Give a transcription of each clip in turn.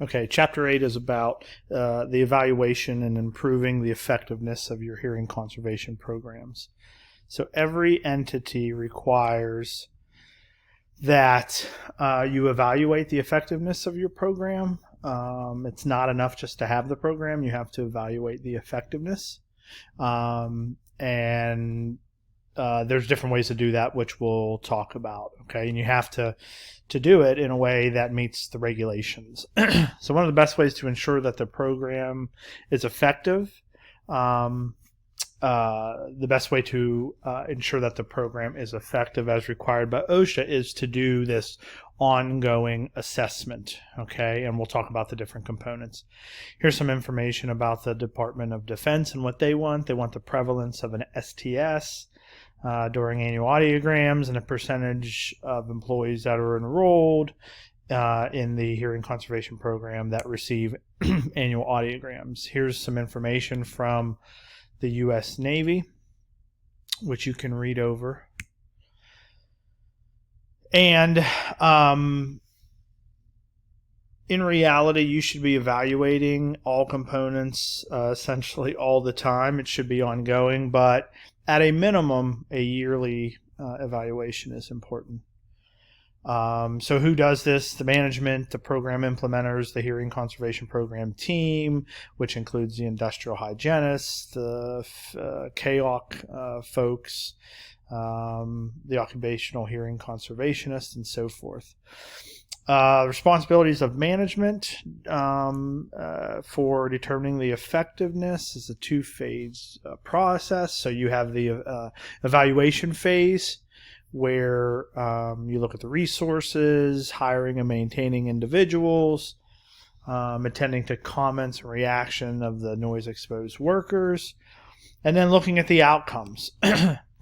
Okay, Chapter 8 is about the evaluation and improving the effectiveness of your hearing conservation programs. So every entity requires that you evaluate the effectiveness of your program. It's not enough just to have the program. You have to evaluate the effectiveness. And there's different ways to do that, which we'll talk about. Okay, and you have to do it in a way that meets the regulations. So one of the best ways to ensure that the program is effective, the best way to ensure that the program is effective as required by OSHA is to do this ongoing assessment. Okay, and we'll talk about the different components. Here's some information about the Department of Defense and what they want. They want the prevalence of an STS during annual audiograms and a percentage of employees that are enrolled in the hearing conservation program that receive annual audiograms. Here's some information from the U.S. Navy, which you can read over. And in reality, you should be evaluating all components essentially all the time. It should be ongoing, but at a minimum, a yearly evaluation is important. So who does this? The management, the program implementers, the hearing conservation program team, which includes the industrial hygienists, the KOC folks, the occupational hearing conservationists, and so forth. Responsibilities of management for determining the effectiveness is a two-phase process. So you have the evaluation phase, where you look at the resources, hiring and maintaining individuals, attending to comments and reaction of the noise-exposed workers, and then looking at the outcomes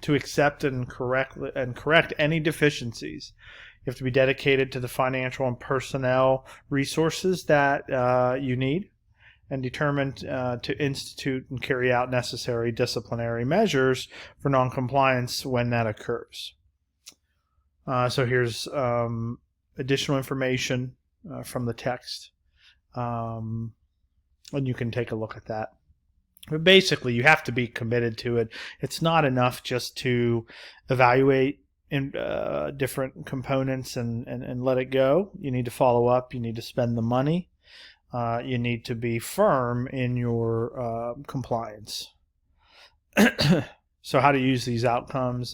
to accept and correct any deficiencies. You have to be dedicated to the financial and personnel resources that you need, and determined to institute and carry out necessary disciplinary measures for noncompliance when that occurs. So here's additional information from the text, and you can take a look at that. But basically, you have to be committed to it. It's not enough just to evaluate in different components and let it go. You need to follow up. You need to spend the money. You need to be firm in your compliance. So how to use these outcomes,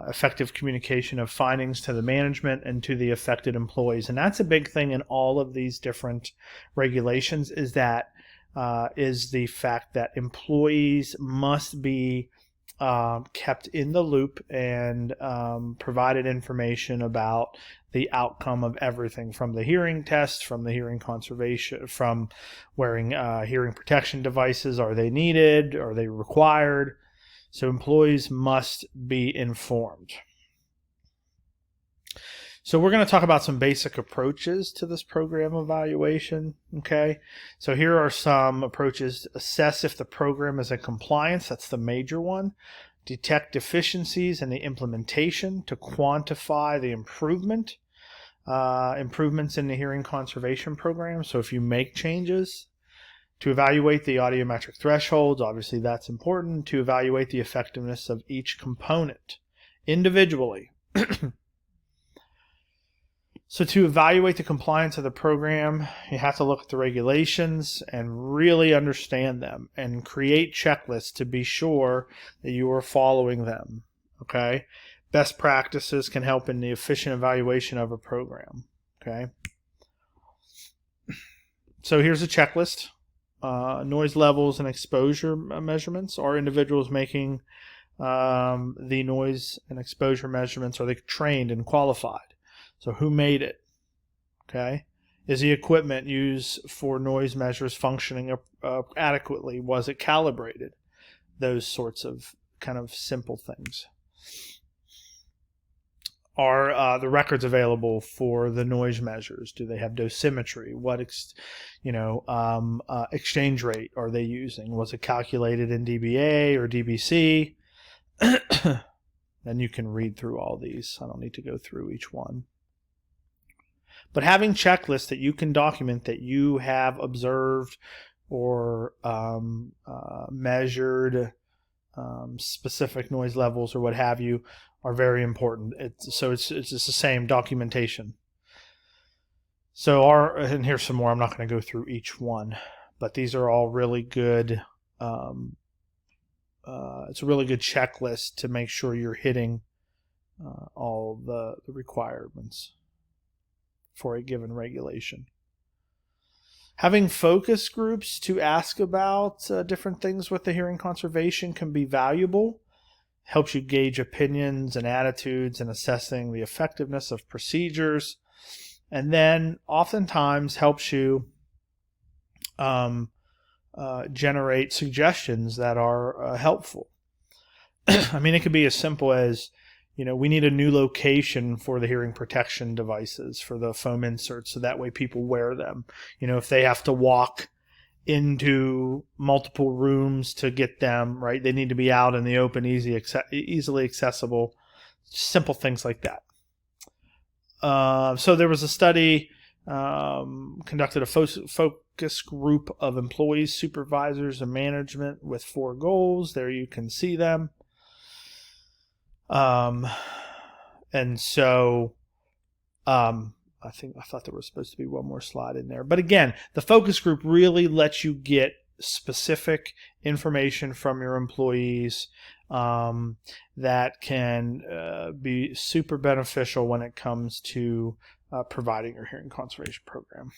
effective communication of findings to the management and to the affected employees. And that's a big thing in all of these different regulations, is that is the fact that employees must be kept in the loop and provided information about the outcome of everything, from the hearing test, from the hearing conservation, from wearing hearing protection devices. Are they needed? Are they required? So employees must be informed. So we're going to talk about some basic approaches to this program evaluation. Okay, so here are some approaches. Assess if the program is in compliance. That's the major one. Detect deficiencies in the implementation to quantify the improvements in the hearing conservation program. So if you make changes, to evaluate the audiometric thresholds, obviously that's important. To evaluate the effectiveness of each component individually. So to evaluate the compliance of the program, you have to look at the regulations and really understand them and create checklists to be sure that you are following them. Okay? Best practices can help in the efficient evaluation of a program. Okay? So here's a checklist. Noise levels and exposure measurements. Are individuals making the noise and exposure measurements, are they trained and qualified? So who made it? Okay. Is the equipment used for noise measures functioning adequately? Was it calibrated? Those sorts of kind of simple things. Are the records available for the noise measures? Do they have dosimetry? What exchange rate are they using? Was it calculated in dBA or dBc? Then you can read through all these. I don't need to go through each one. But having checklists that you can document that you have observed or measured specific noise levels or what have you are very important. So it's just the same documentation. So and here's some more. I'm not going to go through each one, but these are all really good. It's a really good checklist to make sure you're hitting all the requirements for a given regulation. Having focus groups to ask about different things with the hearing conservation can be valuable. Helps you gauge opinions and attitudes in assessing the effectiveness of procedures. And then oftentimes helps you generate suggestions that are helpful. I mean, it could be as simple as, we need a new location for the hearing protection devices, for the foam inserts, so that way people wear them. If they have to walk into multiple rooms to get them, right, they need to be out in the open, easily accessible, simple things like that. So there was a study, conducted a focus group of employees, supervisors, and management with 4 goals. There you can see them. And so, I thought there was supposed to be one more slide in there. But again, the focus group really lets you get specific information from your employees that can be super beneficial when it comes to providing your hearing conservation program.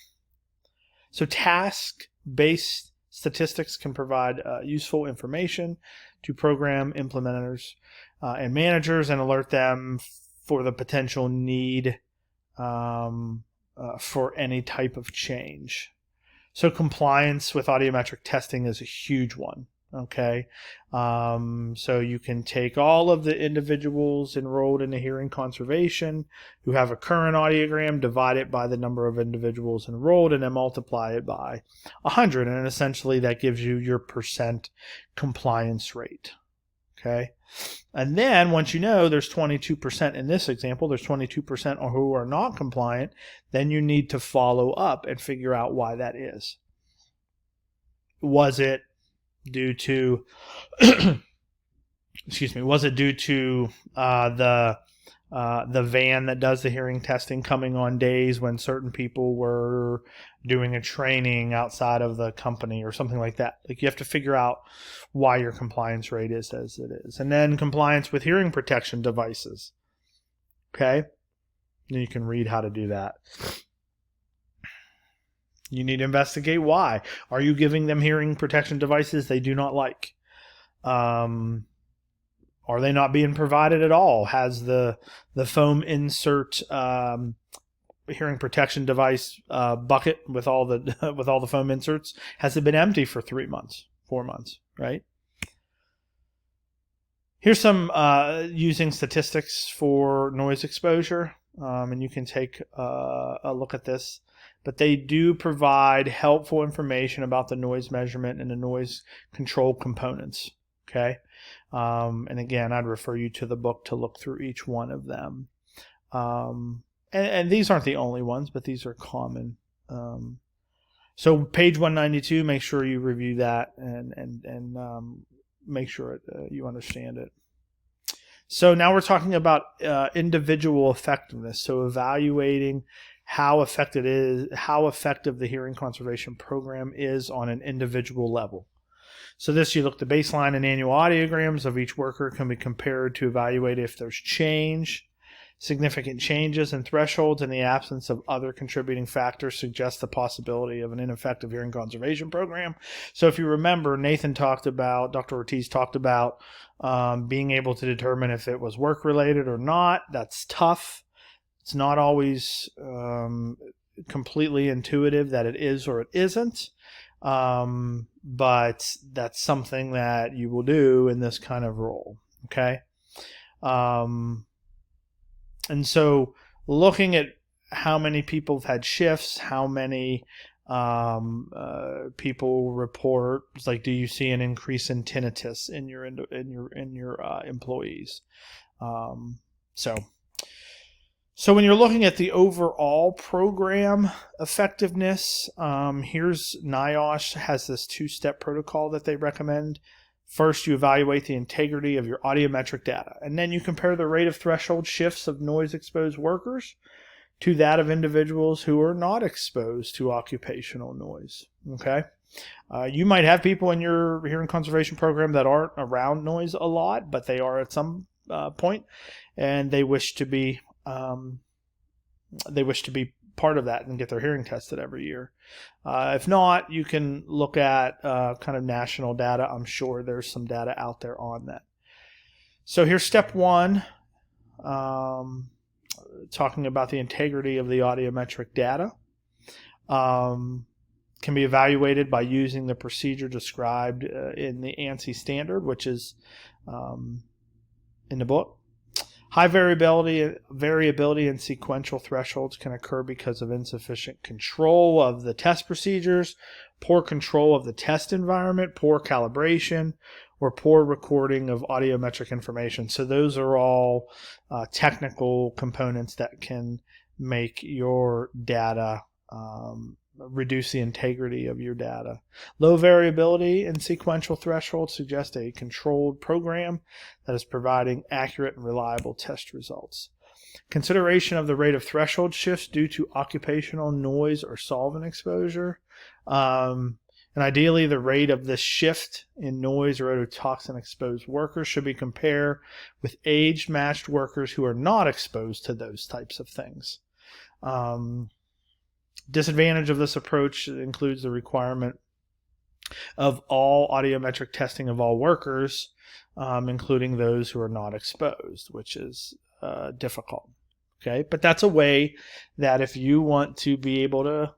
So task-based statistics can provide useful information to program implementers and managers and alert them for the potential need for any type of change. So compliance with audiometric testing is a huge one. Okay, so you can take all of the individuals enrolled in the hearing conservation who have a current audiogram, divide it by the number of individuals enrolled, and then multiply it by 100, and essentially that gives you your percent compliance rate. Okay, and then once there's 22% in this example, there's 22% who are not compliant, then you need to follow up and figure out why that is. Was it due to was it due to the van that does the hearing testing coming on days when certain people were doing a training outside of the company or something like that? Like, you have to figure out why your compliance rate is as it is. And then compliance with hearing protection devices. Okay? And you can read how to do that. You need to investigate why. Are you giving them hearing protection devices they do not like? Are they not being provided at all? Has the foam insert hearing protection device bucket with all the foam inserts, has it been empty for 3 months, 4 months, right? Here's some using statistics for noise exposure, and you can take a look at this. But they do provide helpful information about the noise measurement and the noise control components. Okay. And again, I'd refer you to the book to look through each one of them. And these aren't the only ones, but these are common. So page 192, make sure you review that and make sure you understand it. So now we're talking about individual effectiveness. So evaluating how effective the hearing conservation program is on an individual level. So this, you look, the baseline and annual audiograms of each worker can be compared to evaluate if there's significant changes and thresholds in the absence of other contributing factors suggest the possibility of an ineffective hearing conservation program. So if you remember, Dr. Ortiz talked about being able to determine if it was work-related or not. That's tough. It's not always completely intuitive that it is or it isn't, but that's something that you will do in this kind of role, okay? And so looking at how many people have had shifts, how many people report, it's like, do you see an increase in tinnitus in your employees? So when you're looking at the overall program effectiveness, here's NIOSH has this two-step protocol that they recommend. First, you evaluate the integrity of your audiometric data, and then you compare the rate of threshold shifts of noise-exposed workers to that of individuals who are not exposed to occupational noise. Okay, you might have people in your hearing conservation program that aren't around noise a lot, but they are at some point, and they wish to be part of that and get their hearing tested every year. If not, you can look at kind of national data. I'm sure there's some data out there on that. So here's step one, talking about the integrity of the audiometric data. Can be evaluated by using the procedure described in the ANSI standard, which is in the book. High variability and sequential thresholds can occur because of insufficient control of the test procedures, poor control of the test environment, poor calibration, or poor recording of audiometric information. So those are all technical components that can make your data reduce the integrity of your data. Low variability and sequential thresholds suggest a controlled program that is providing accurate and reliable test results. Consideration of the rate of threshold shifts due to occupational noise or solvent exposure. And ideally, the rate of this shift in noise or ototoxin exposed workers should be compared with age-matched workers who are not exposed to those types of things. Disadvantage of this approach includes the requirement of all audiometric testing of all workers, including those who are not exposed, which is difficult. Okay, but that's a way that if you want to be able to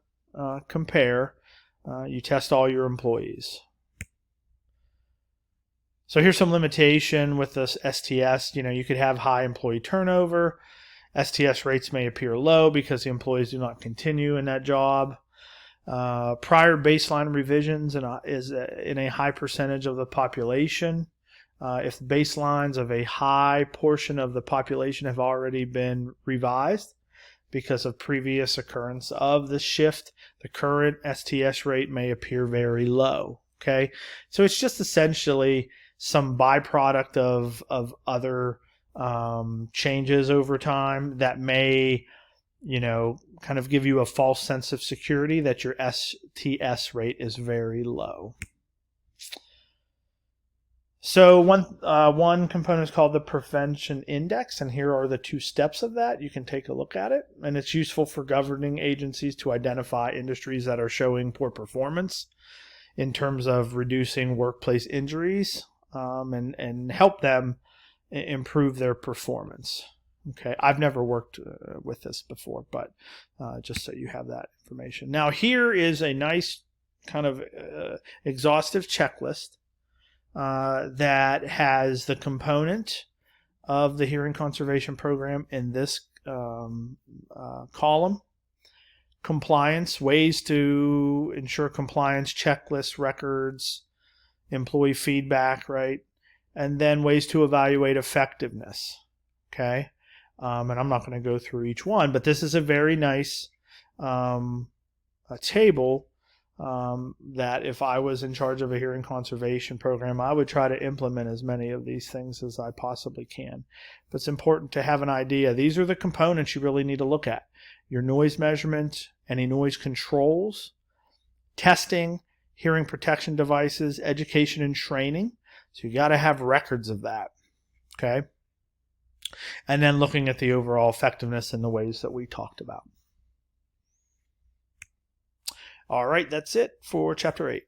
compare, you test all your employees. So here's some limitation with this STS. You could have high employee turnover. STS rates may appear low because the employees do not continue in that job. Prior baseline revisions is in a high percentage of the population. If the baselines of a high portion of the population have already been revised because of previous occurrence of the shift, the current STS rate may appear very low. Okay, so it's just essentially some byproduct of other changes over time that may, kind of give you a false sense of security that your STS rate is very low. So one component is called the prevention index, and here are the two steps of that. You can take a look at it, and it's useful for governing agencies to identify industries that are showing poor performance in terms of reducing workplace injuries, and help them improve their performance. Okay, I've never worked with this before, but just so you have that information. Now here is a nice kind of exhaustive checklist that has the component of the hearing conservation program in this column. Compliance, ways to ensure compliance, checklists, records, employee feedback, right? And then ways to evaluate effectiveness. Okay, and I'm not going to go through each one, but this is a very nice table that if I was in charge of a hearing conservation program, I would try to implement as many of these things as I possibly can. But it's important to have an idea. These are the components you really need to look at. Your noise measurement, any noise controls, testing, hearing protection devices, education and training. So you got to have records of that, okay? And then looking at the overall effectiveness in the ways that we talked about. All right, that's it for Chapter 8.